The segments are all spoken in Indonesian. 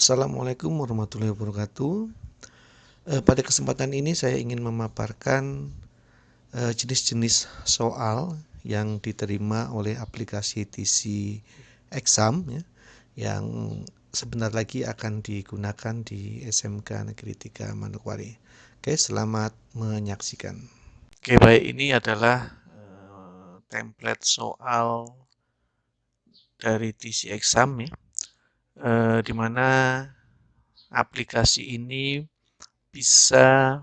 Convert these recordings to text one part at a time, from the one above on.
Assalamualaikum warahmatullahi wabarakatuh. Pada kesempatan ini saya ingin memaparkan jenis-jenis soal yang diterima oleh aplikasi TC Exam ya, yang sebentar lagi akan digunakan di SMK Negeri 3 Manokwari. Oke, selamat menyaksikan. Oke, baik, ini adalah template soal dari TC Exam ya, di mana aplikasi ini bisa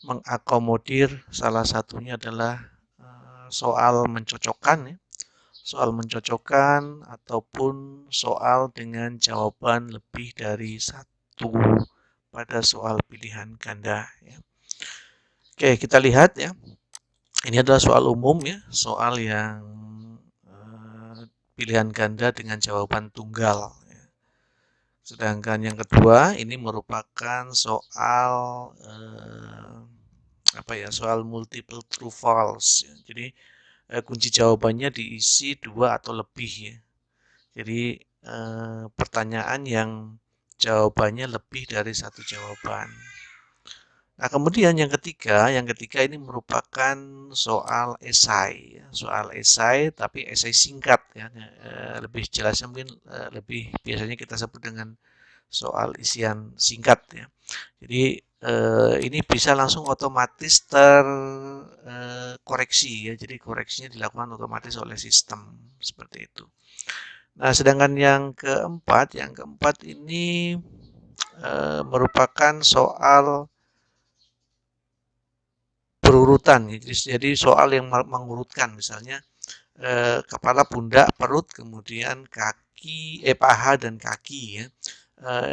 mengakomodir salah satunya adalah soal mencocokkan ya, soal mencocokkan ataupun soal dengan jawaban lebih dari satu pada soal pilihan ganda ya. Oke, kita lihat ya. Ini adalah soal umum ya, soal yang pilihan ganda dengan jawaban tunggal. Sedangkan yang kedua ini merupakan soal soal multiple true false. Jadi kunci jawabannya diisi 2 atau lebih ya. Jadi pertanyaan yang jawabannya lebih dari satu jawaban. Nah, kemudian yang ketiga ini merupakan soal esai, soal esai tapi esai singkat ya. Lebih jelasnya mungkin lebih biasanya kita sebut dengan soal isian singkat ya. Jadi ini bisa langsung otomatis terkoreksi ya. Jadi koreksinya dilakukan otomatis oleh sistem seperti itu. Nah, sedangkan yang keempat ini merupakan soal berurutan. Jadi soal yang mengurutkan, misalnya kepala, pundak, perut, kemudian kaki, paha dan kaki ya.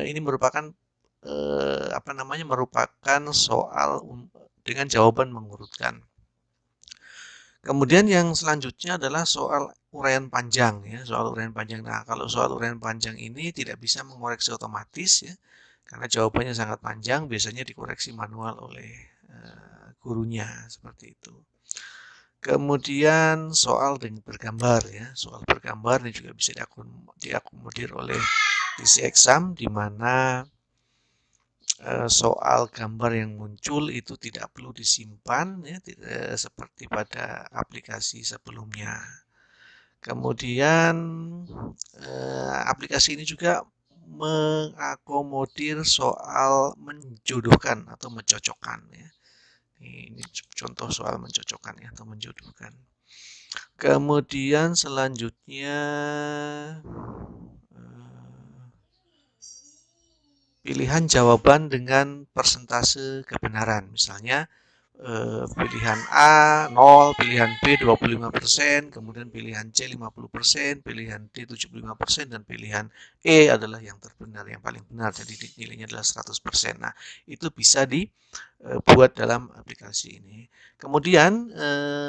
Ini merupakan merupakan soal dengan jawaban mengurutkan. Kemudian yang selanjutnya adalah soal uraian panjang ya, soal uraian panjang. Nah, kalau soal uraian panjang ini tidak bisa mengoreksi otomatis ya, karena jawabannya sangat panjang, biasanya dikoreksi manual oleh gurunya seperti itu. Kemudian soal dengan bergambar ya, soal bergambar ini juga bisa diakomodir oleh TC Exam, di mana soal gambar yang muncul itu tidak perlu disimpan ya, seperti pada aplikasi sebelumnya. Kemudian aplikasi ini juga mengakomodir soal menjodohkan atau mencocokkan ya. Ini contoh soal mencocokkan ya, atau menjodohkan. Kemudian selanjutnya pilihan jawaban dengan persentase kebenaran. Misalnya pilihan A 0, pilihan B 25%, kemudian pilihan C 50%, pilihan D 75%, dan pilihan E adalah yang terbenar, yang paling benar, jadi nilainya adalah 100%. Nah, itu bisa dibuat dalam aplikasi ini. Kemudian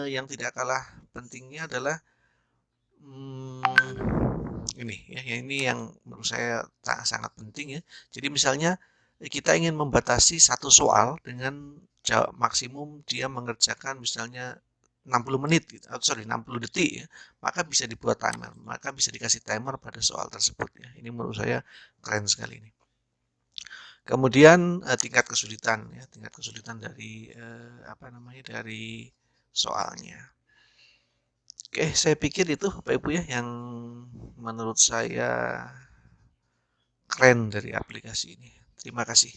yang tidak kalah pentingnya adalah ini yang menurut saya sangat penting ya. Jadi misalnya kita ingin membatasi satu soal dengan maksimum dia mengerjakan misalnya 60 menit gitu, 60 detik ya, maka bisa dibuat timer, maka bisa dikasih timer pada soal tersebut ya. Ini menurut saya keren sekali ini. Kemudian tingkat kesulitan ya, tingkat kesulitan dari dari soalnya. Oke, saya pikir itu Bapak Ibu ya yang menurut saya keren dari aplikasi ini. Terima kasih.